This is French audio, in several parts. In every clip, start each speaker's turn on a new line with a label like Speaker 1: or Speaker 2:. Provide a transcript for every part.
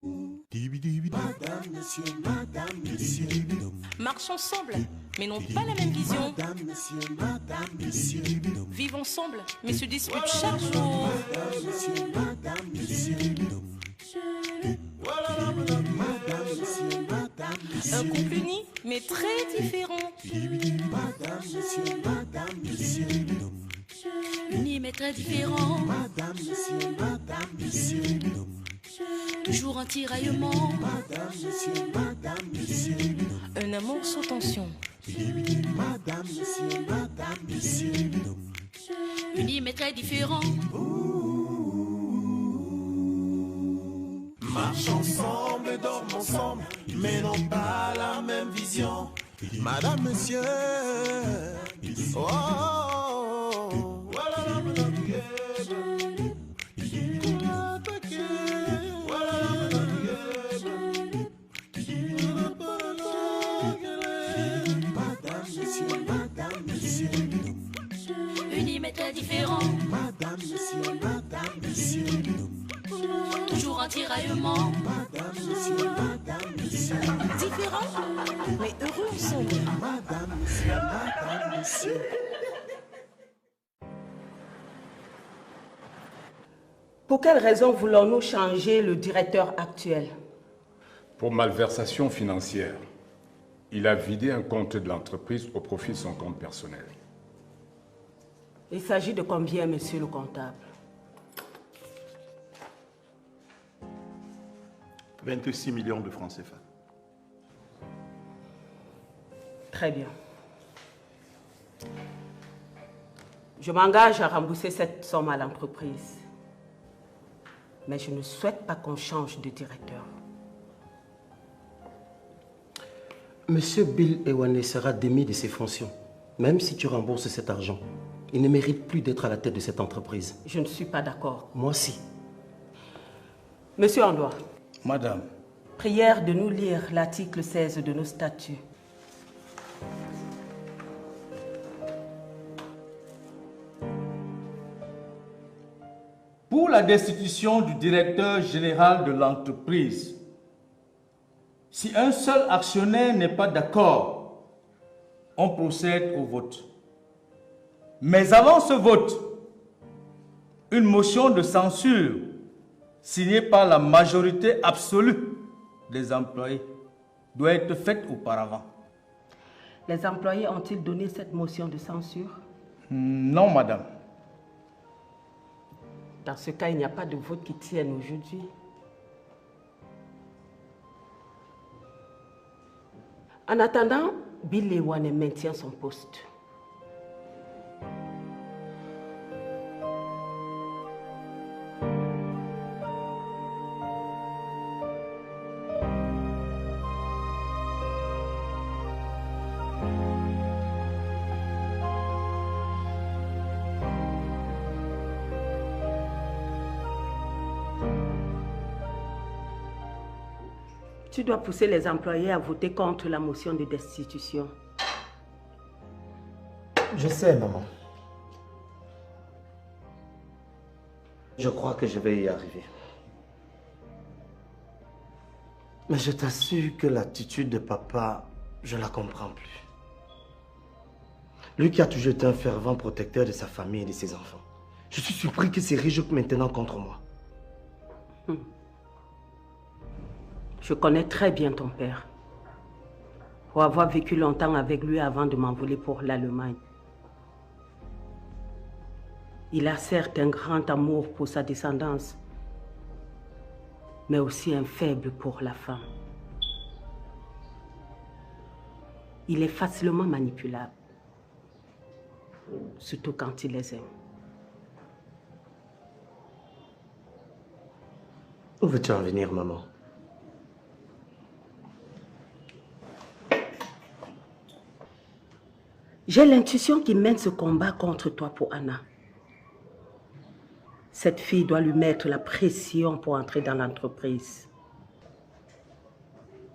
Speaker 1: Madame, monsieur, madame, monsieur.
Speaker 2: Marchent ensemble, mais n'ont pas la même vision.
Speaker 1: Madame, monsieur, madame, monsieur.
Speaker 2: Vivent ensemble, mais se disputent chaque jour.
Speaker 1: Madame, monsieur, madame, monsieur. Madame, monsieur, madame, monsieur.
Speaker 2: Un couple uni, mais très différent.
Speaker 1: Madame, monsieur, madame, monsieur.
Speaker 2: Unis, mais très différent.
Speaker 1: Madame, monsieur, madame, monsieur.
Speaker 2: Toujours un tiraillement.
Speaker 1: Madame, monsieur, madame, monsieur.
Speaker 2: Un amour sans tension.
Speaker 1: Madame, monsieur, madame, monsieur.
Speaker 2: Unis, mais très différent.
Speaker 1: Marche ensemble, dorment ensemble, mais n'ont pas la même vision. Madame, monsieur. Oh, oh, oh. Voilà, madame, Madame, monsieur, madame, monsieur.
Speaker 2: Unis, mais très différent.
Speaker 1: Madame, monsieur, madame, monsieur.
Speaker 2: Toujours un tiraillement.
Speaker 1: Madame, monsieur, madame, monsieur.
Speaker 2: Différent, mais heureux ensemble.
Speaker 1: Madame, monsieur, madame, monsieur.
Speaker 3: Pour quelle raison voulons-nous changer le directeur actuel?
Speaker 4: Pour malversation financière. Il a vidé un compte de l'entreprise au profit de son compte personnel.
Speaker 3: Il s'agit de combien, monsieur le comptable?
Speaker 5: 26 millions de francs CFA.
Speaker 3: Très bien. Je m'engage à rembourser cette somme à l'entreprise. Mais je ne souhaite pas qu'on change de directeur.
Speaker 6: Monsieur Bill Ewane sera démis de ses fonctions, même si tu rembourses cet argent. Il ne mérite plus d'être à la tête de cette entreprise.
Speaker 3: Je ne suis pas d'accord.
Speaker 6: Moi si.
Speaker 3: Monsieur Andois,
Speaker 7: Madame,
Speaker 3: prière de nous lire l'article 16 de nos statuts.
Speaker 7: pour la destitution du directeur général de l'entreprise, si un seul actionnaire n'est pas d'accord, on procède au vote. Mais avant ce vote, une motion de censure signée par la majorité absolue des employés doit être faite auparavant.
Speaker 3: Les employés ont-ils donné cette motion de censure?
Speaker 7: Non, madame.
Speaker 3: Dans ce cas, il n'y a pas de vote qui tienne aujourd'hui. En attendant, Bill Ewane maintient son poste. Tu dois pousser les employés à voter contre la motion de destitution.
Speaker 6: Je sais, maman. Je crois que je vais y arriver. Mais je t'assure que l'attitude de papa, je ne la comprends plus. Lui qui a toujours été un fervent protecteur de sa famille et de ses enfants. Je suis surpris qu'il se réjouisse maintenant contre moi.
Speaker 3: Je connais très bien ton père. Pour avoir vécu longtemps avec lui avant de m'envoler pour l'Allemagne. Il a certes un grand amour pour sa descendance, mais aussi un faible pour la femme. Il est facilement manipulable, surtout quand il les aime.
Speaker 6: Où veux-tu en venir, maman?
Speaker 3: J'ai l'intuition qu'il mène ce combat contre toi pour Anna. Cette fille doit lui mettre la pression pour entrer dans l'entreprise.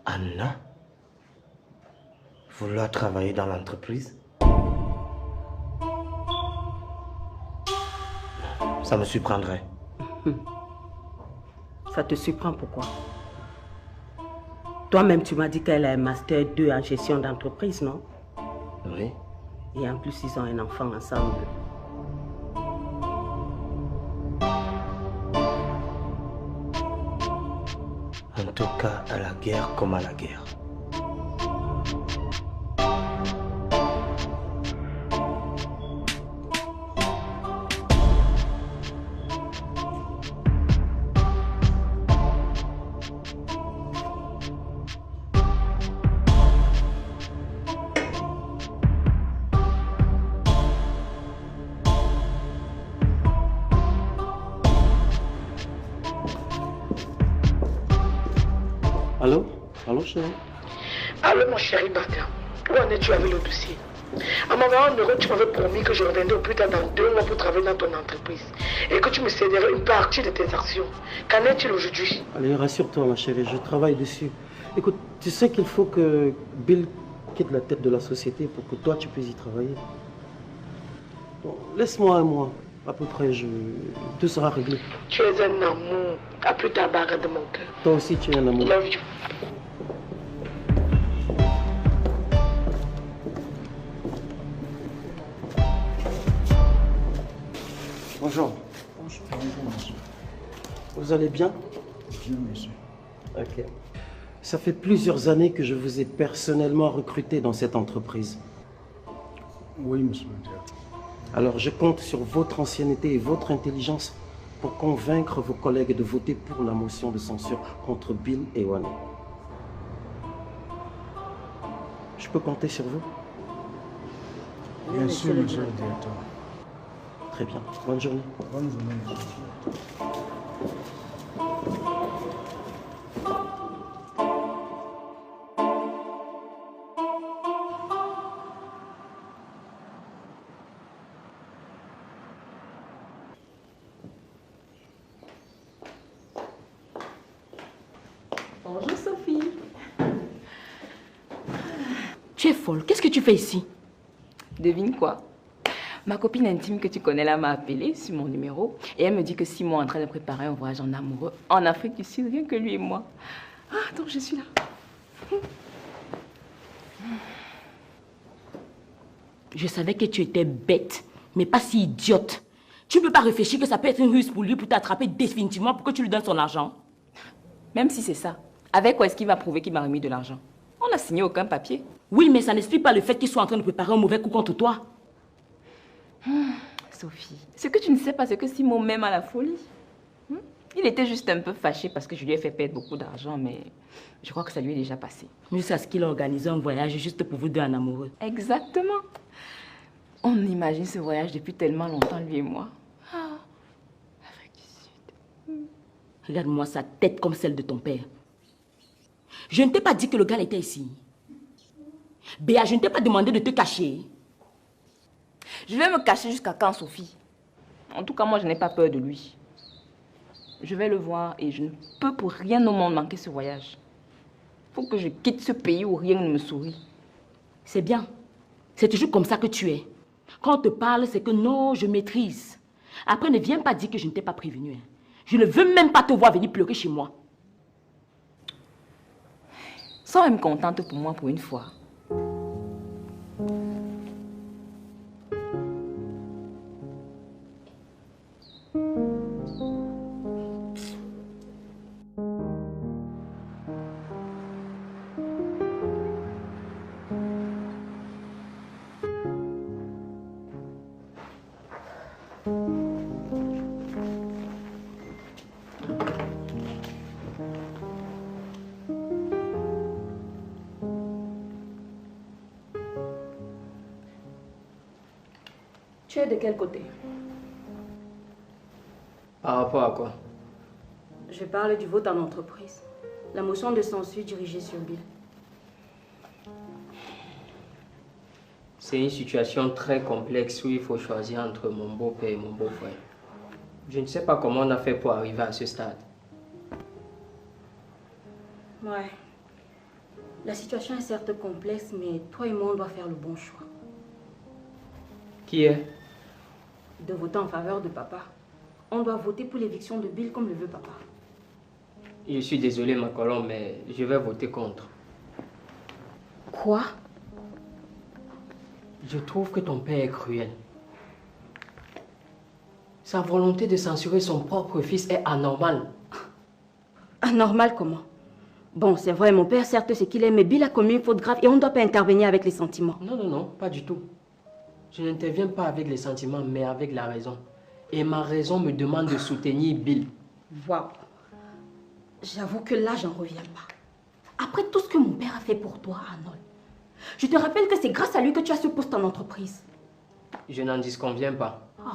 Speaker 6: Anna? Vouloir travailler dans l'entreprise? Ça me surprendrait.
Speaker 3: Ça te surprend pourquoi? Toi-même, tu m'as dit qu'elle a un master 2 en gestion d'entreprise, non?
Speaker 6: Oui.
Speaker 3: Et en plus, ils ont un enfant ensemble.
Speaker 6: En tout cas, à la guerre comme à la guerre. Allô? Allô, chérie?
Speaker 8: Allô, mon chéri Martin. Où en es-tu avec le dossier? En m'envoyant un euro, tu m'avais promis que je reviendrais au plus tard dans 2 mois pour travailler dans ton entreprise et que tu me céderais une partie de tes actions. Qu'en est-il aujourd'hui?
Speaker 6: Allez, rassure-toi, ma chérie, je travaille dessus. Écoute, tu sais qu'il faut que Bill quitte la tête de la société pour que toi, tu puisses y travailler. Bon, laisse-moi un mois. À peu près, tout sera réglé.
Speaker 8: Tu es un amour. À plus tard, barre de mon cœur.
Speaker 6: Toi aussi, tu es un amour.
Speaker 8: Love you.
Speaker 6: Bonjour.
Speaker 9: Bonjour. Bonjour, monsieur.
Speaker 6: Vous allez bien?
Speaker 9: Bien, monsieur.
Speaker 6: Ok. Ça fait plusieurs années que je vous ai personnellement recruté dans cette entreprise.
Speaker 9: Oui, monsieur le directeur.
Speaker 6: Alors, je compte sur votre ancienneté et votre intelligence pour convaincre vos collègues de voter pour la motion de censure contre Bill Ewane. Je peux compter sur vous?
Speaker 9: Bien sûr, monsieur le directeur.
Speaker 6: Très bien. Bonne journée.
Speaker 9: Bonne journée, monsieur le directeur.
Speaker 2: Bonjour Sophie. Tu es folle, qu'est-ce que tu fais ici?
Speaker 10: Devine quoi? Ma copine intime que tu connais là m'a appelée sur mon numéro et elle me dit que Simon est en train de préparer un voyage en amoureux en Afrique du Sud, rien que lui et moi. Ah, donc je suis là.
Speaker 2: Je savais que tu étais bête, mais pas si idiote. Tu ne peux pas réfléchir que ça peut être une ruse pour lui pour t'attraper définitivement pour que tu lui donnes son argent.
Speaker 10: Même si c'est ça, avec quoi est-ce qu'il va prouver qu'il m'a remis de l'argent? On n'a signé aucun papier.
Speaker 2: Oui, mais ça n'explique pas le fait qu'il soit en train de préparer un mauvais coup contre toi.
Speaker 10: Sophie, ce que tu ne sais pas, c'est que Simon m'aime à la folie. Il était juste un peu fâché parce que je lui ai fait perdre beaucoup d'argent, mais je crois que ça lui est déjà passé.
Speaker 2: Jusqu'à ce qu'il a organisé un voyage juste pour vous deux en amoureux.
Speaker 10: Exactement. On imagine ce voyage depuis tellement longtemps, lui et moi. Ah, l'Afrique du Sud.
Speaker 2: Regarde-moi sa tête comme celle de ton père. Je ne t'ai pas dit que le gars était ici. Béa, je ne t'ai pas demandé de te cacher.
Speaker 10: Je vais me cacher jusqu'à quand, Sophie? En tout cas, moi, je n'ai pas peur de lui. Je vais le voir et je ne peux pour rien au monde manquer ce voyage. Il faut que je quitte ce pays où rien ne me sourit.
Speaker 2: C'est bien. C'est toujours comme ça que tu es. Quand on te parle, c'est que non, je maîtrise. Après, ne viens pas dire que je ne t'ai pas prévenu. Je ne veux même pas te voir venir pleurer chez moi.
Speaker 10: Sois même contente pour moi pour une fois.
Speaker 2: Tu es de quel côté?
Speaker 11: Par rapport à quoi?
Speaker 2: Je parle du vote en entreprise. La motion de censure dirigée sur Bill.
Speaker 11: C'est une situation très complexe où il faut choisir entre mon beau-père et mon beau-frère. Je ne sais pas comment on a fait pour arriver à ce stade.
Speaker 2: Ouais. La situation est certes complexe, mais toi et moi, on doit faire le bon choix.
Speaker 11: Qui est?
Speaker 2: De voter en faveur de papa. On doit voter pour l'éviction de Bill comme le veut papa.
Speaker 11: Je suis désolé, ma colombe, mais je vais voter contre.
Speaker 2: Quoi?
Speaker 11: Je trouve que ton père est cruel. Sa volonté de censurer son propre fils est anormale.
Speaker 2: Anormal comment? Bon, c'est vrai, mon père, certes, c'est qu'il aime, mais Bill a commis une faute grave et on ne doit pas intervenir avec les sentiments.
Speaker 11: Non, non, non, pas du tout. Je n'interviens pas avec les sentiments, mais avec la raison. Et ma raison me demande de soutenir Bill.
Speaker 2: Waouh. J'avoue que là, j'en reviens pas. Après tout ce que mon père a fait pour toi, Arnold, je te rappelle que c'est grâce à lui que tu as ce poste en entreprise.
Speaker 11: Je n'en disconviens pas.
Speaker 2: Oh.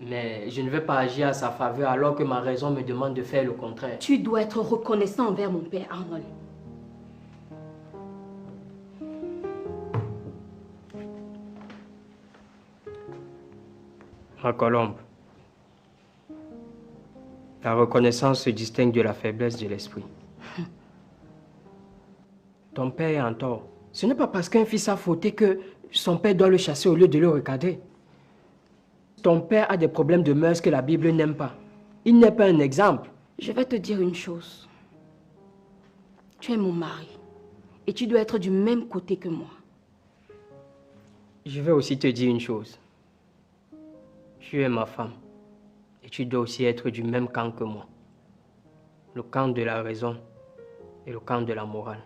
Speaker 11: Mais je ne vais pas agir à sa faveur alors que ma raison me demande de faire le contraire.
Speaker 2: Tu dois être reconnaissant envers mon père, Arnold.
Speaker 11: Ma colombe, la reconnaissance se distingue de la faiblesse de l'esprit. Ton père est en tort. Ce n'est pas parce qu'un fils a fauté que son père doit le chasser au lieu de le recadrer. Ton père a des problèmes de mœurs que la Bible n'aime pas. Il n'est pas un exemple.
Speaker 2: Je vais te dire une chose. Tu es mon mari. Et tu dois être du même côté que moi.
Speaker 11: Je vais aussi te dire une chose. Tu es ma femme. Et tu dois aussi être du même camp que moi. Le camp de la raison et le camp de la morale.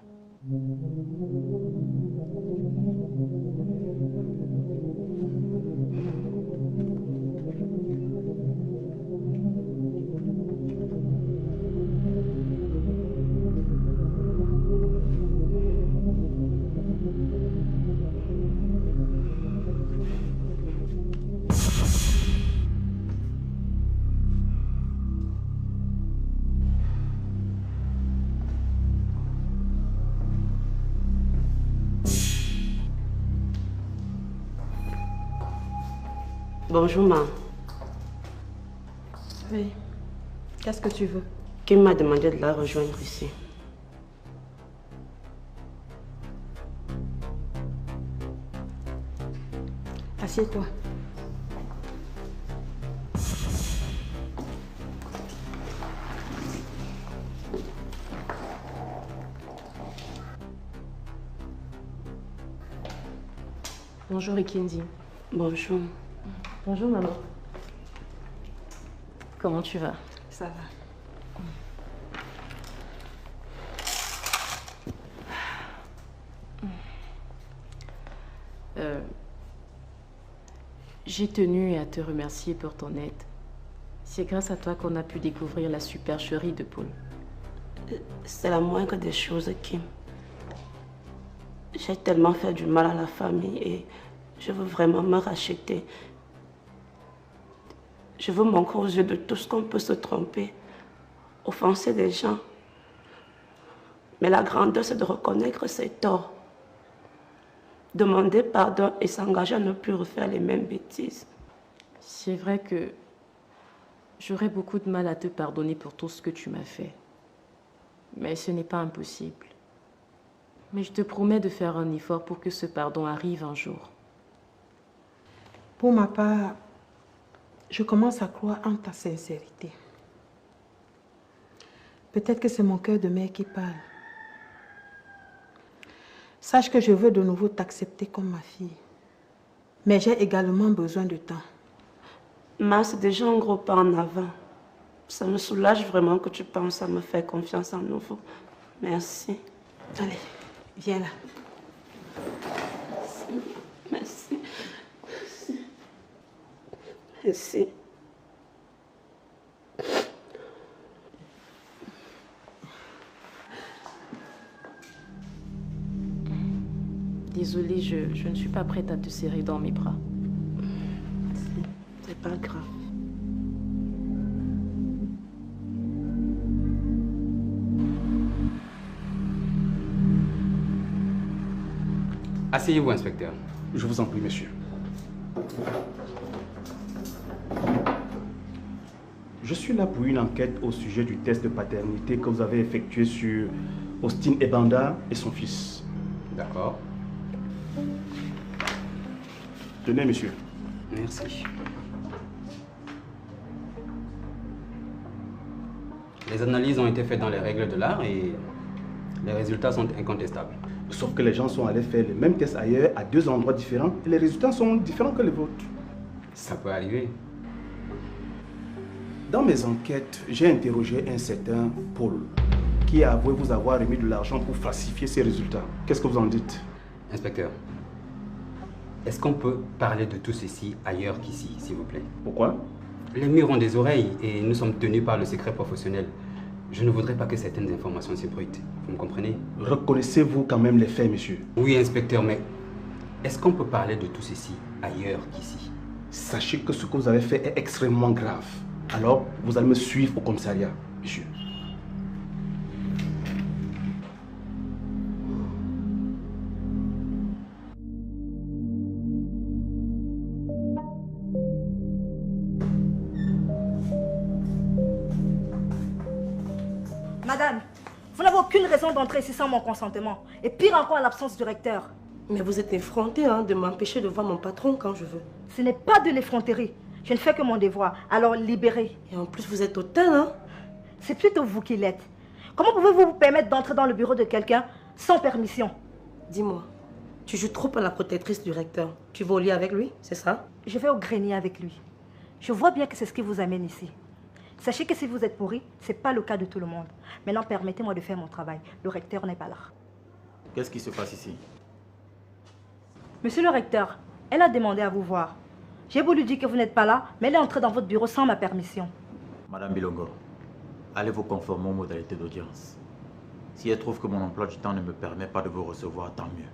Speaker 3: Bonjour, ma.
Speaker 12: Oui. Qu'est-ce que tu veux?
Speaker 3: Kim m'a demandé de la rejoindre ici.
Speaker 12: Assieds-toi. Bonjour, Ikendi.
Speaker 3: Bonjour.
Speaker 12: Bonjour, maman. Comment tu vas?
Speaker 3: Ça va.
Speaker 12: J'ai tenu à te remercier pour ton aide. C'est grâce à toi qu'on a pu découvrir la supercherie de Paul.
Speaker 3: C'est la moindre des choses, Kim. J'ai tellement fait du mal à la famille et je veux vraiment me racheter. Je veux manquer aux yeux de tous qu'on peut se tromper, offenser des gens. Mais la grandeur, c'est de reconnaître ses torts. Demander pardon et s'engager à ne plus refaire les mêmes bêtises.
Speaker 12: C'est vrai que j'aurais beaucoup de mal à te pardonner pour tout ce que tu m'as fait. Mais ce n'est pas impossible. Mais je te promets de faire un effort pour que ce pardon arrive un jour.
Speaker 13: Pour ma part, je commence à croire en ta sincérité. Peut-être que c'est mon cœur de mère qui parle. Sache que je veux de nouveau t'accepter comme ma fille. Mais j'ai également besoin de temps.
Speaker 3: Ma, c'est déjà un gros pas en avant. Ça me soulage vraiment que tu penses à me faire confiance à nouveau. Merci.
Speaker 13: Allez, viens là.
Speaker 3: Merci. Merci. Merci.
Speaker 12: Désolée, je ne suis pas prête à te serrer dans mes bras.
Speaker 3: C'est pas grave.
Speaker 14: Asseyez-vous, inspecteur.
Speaker 5: Je vous en prie, monsieur. Je suis là pour une enquête au sujet du test de paternité que vous avez effectué sur Austin Ebanda et son fils.
Speaker 14: D'accord.
Speaker 5: Tenez, monsieur.
Speaker 14: Merci. Les analyses ont été faites dans les règles de l'art et les résultats sont incontestables.
Speaker 5: Sauf que les gens sont allés faire les mêmes tests ailleurs, à 2 endroits différents, et les résultats sont différents que les vôtres.
Speaker 14: Ça peut arriver.
Speaker 5: Dans mes enquêtes, j'ai interrogé un certain Paul, qui a avoué vous avoir remis de l'argent pour falsifier ses résultats. Qu'est-ce que vous en dites?
Speaker 14: Inspecteur, est-ce qu'on peut parler de tout ceci ailleurs qu'ici, s'il vous plaît?
Speaker 5: Pourquoi?
Speaker 14: Les murs ont des oreilles et nous sommes tenus par le secret professionnel. Je ne voudrais pas que certaines informations s'ébruitent. Vous me comprenez?
Speaker 5: Reconnaissez-vous quand même les faits, monsieur?
Speaker 14: Oui, inspecteur, mais est-ce qu'on peut parler de tout ceci ailleurs qu'ici?
Speaker 5: Sachez que ce que vous avez fait est extrêmement grave. Alors, vous allez me suivre au commissariat, monsieur.
Speaker 15: Madame, vous n'avez aucune raison d'entrer ici sans mon consentement. Et pire encore, l'absence du recteur.
Speaker 3: Mais vous êtes effronté de m'empêcher de voir mon patron quand je veux.
Speaker 15: Ce n'est pas de l'effronterie. Je ne fais que mon devoir. Alors libérez.
Speaker 3: Et en plus, vous êtes hautain,
Speaker 15: C'est plutôt vous qui l'êtes. Comment pouvez-vous vous permettre d'entrer dans le bureau de quelqu'un sans permission?
Speaker 3: Dis-moi, tu joues trop à la protectrice du recteur. Tu vas au lit avec lui, c'est ça?
Speaker 15: Je vais au grenier avec lui. Je vois bien que c'est ce qui vous amène ici. Sachez que si vous êtes pourri, ce n'est pas le cas de tout le monde. Maintenant, permettez-moi de faire mon travail. Le recteur n'est pas là.
Speaker 16: Qu'est-ce qui se passe ici?
Speaker 15: Monsieur le recteur, elle a demandé à vous voir. J'ai voulu dire que vous n'êtes pas là, mais elle est entrée dans votre bureau sans ma permission.
Speaker 16: Madame Bilongo, allez vous conformer aux modalités d'audience. Si elle trouve que mon emploi du temps ne me permet pas de vous recevoir, tant mieux.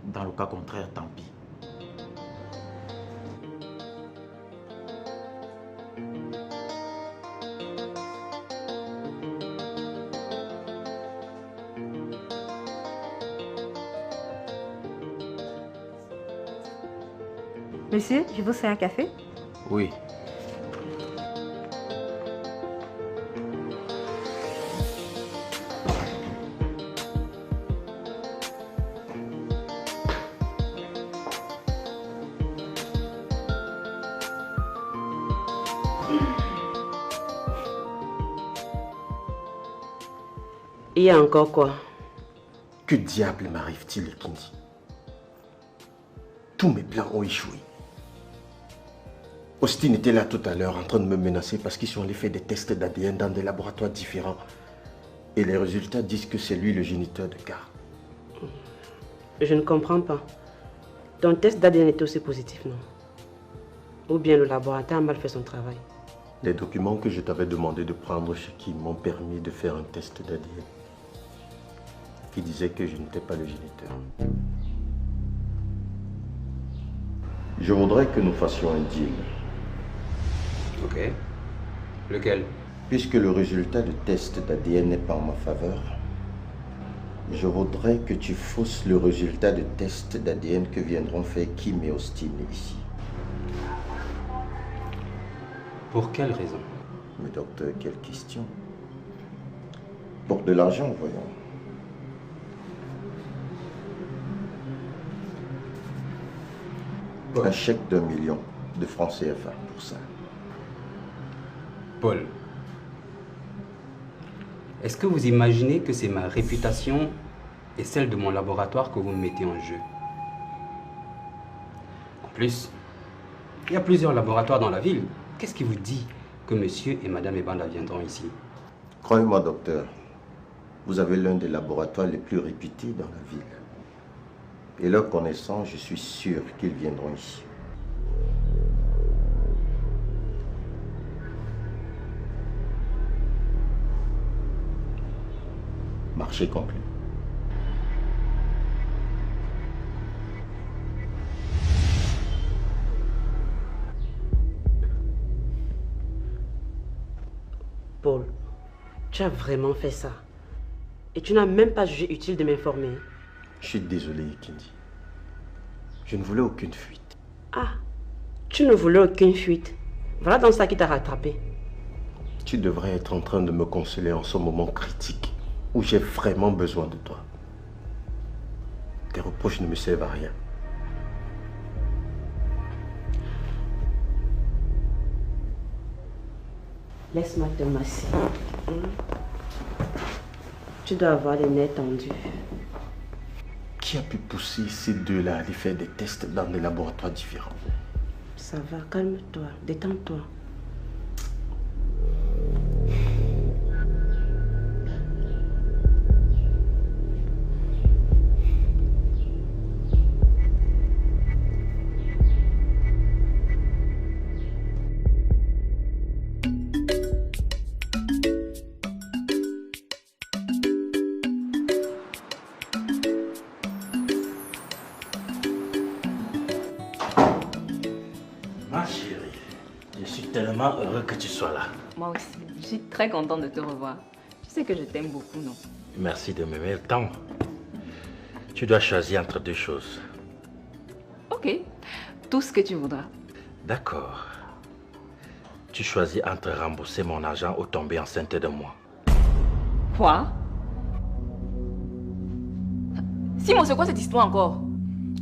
Speaker 16: Dans le cas contraire, tant pis.
Speaker 15: Monsieur, je vous sers un café?
Speaker 16: Oui.
Speaker 3: Il y a encore quoi?
Speaker 6: Que diable m'arrive-t-il, Kindi? Tous mes plans ont échoué. Austin était là tout à l'heure en train de me menacer parce qu'ils sont allés faire des tests d'ADN dans des laboratoires différents. Et les résultats disent que c'est lui le géniteur de Car.
Speaker 3: Je ne comprends pas. Ton test d'ADN était aussi positif, non? Ou bien le laboratoire a mal fait son travail?
Speaker 6: Les documents que je t'avais demandé de prendre chez qui m'ont permis de faire un test d'ADN qui disait que je n'étais pas le géniteur. Je voudrais que nous fassions un deal.
Speaker 14: Ok. Lequel?
Speaker 6: Puisque le résultat de test d'ADN n'est pas en ma faveur, je voudrais que tu fausses le résultat de test d'ADN que viendront faire Kim et Austin ici.
Speaker 14: Pour quelle raison?
Speaker 6: Mais docteur, quelle question? Pour de l'argent, voyons. Un chèque d'1 million de francs CFA pour ça.
Speaker 14: Paul, est-ce que vous imaginez que c'est ma réputation et celle de mon laboratoire que vous mettez en jeu? En plus, il y a plusieurs laboratoires dans la ville. Qu'est-ce qui vous dit que monsieur et madame Ebanda viendront ici?
Speaker 6: Croyez-moi, docteur, vous avez l'un des laboratoires les plus réputés dans la ville. Et leur connaissant, je suis sûr qu'ils viendront ici. Marché conclu.
Speaker 3: Paul, tu as vraiment fait ça. Et tu n'as même pas jugé utile de m'informer.
Speaker 6: Je suis désolé, Kindi. Je ne voulais aucune fuite.
Speaker 3: Ah, tu ne voulais aucune fuite. Voilà donc ça qui t'a rattrapé.
Speaker 6: Tu devrais être en train de me consoler en ce moment critique où j'ai vraiment besoin de toi. Tes reproches ne me servent à rien.
Speaker 3: Laisse-moi te masser. Tu dois avoir les nerfs tendus.
Speaker 6: Qui a pu pousser ces deux-là à aller faire des tests dans des laboratoires différents?
Speaker 3: Ça va, calme-toi, détends-toi.
Speaker 17: Ma chérie, je suis tellement heureux que tu sois là.
Speaker 10: Moi aussi, je suis très contente de te revoir. Tu sais que je t'aime beaucoup, non?
Speaker 17: Merci de m'aimer tant. Tu dois choisir entre deux choses.
Speaker 10: Ok, tout ce que tu voudras.
Speaker 17: D'accord. Tu choisis entre rembourser mon argent ou tomber enceinte de moi.
Speaker 10: Quoi? Simon, c'est quoi cette histoire encore?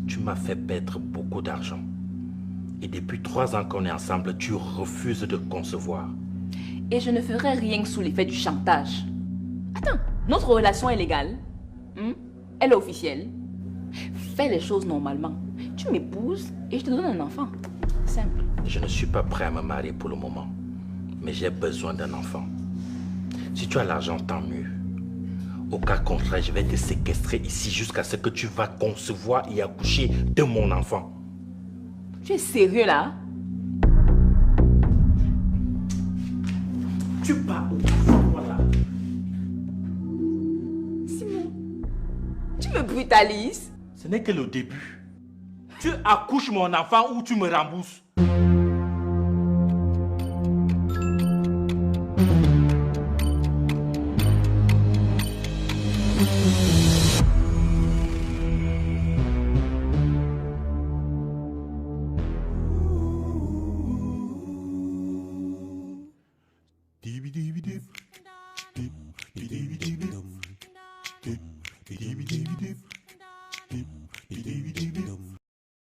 Speaker 17: Tu m'as fait perdre beaucoup d'argent. Et depuis 3 ans qu'on est ensemble, tu refuses de concevoir.
Speaker 10: Et je ne ferai rien sous l'effet du chantage. Attends, notre relation est légale. Elle est officielle. Fais les choses normalement. Tu m'épouses et je te donne un enfant. Simple.
Speaker 17: Je ne suis pas prêt à me marier pour le moment. Mais j'ai besoin d'un enfant. Si tu as l'argent, tant mieux. Au cas contraire, je vais te séquestrer ici jusqu'à ce que tu vas concevoir et accoucher de mon enfant.
Speaker 10: Tu es sérieux là?
Speaker 17: Tu parles. Voilà.
Speaker 10: Simon, tu me brutalises?
Speaker 17: Ce n'est que le début. Tu accouches mon enfant ou tu me rembourses.